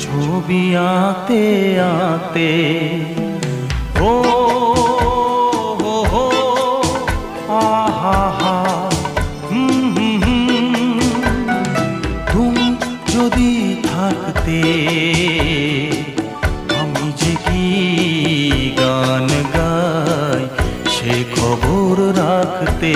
ছবি আঁকতে আঁকতে ও হো হো আহা হা তুমি যদি থাকতে আমি যে কি গান গাই সে খবর রাখতে।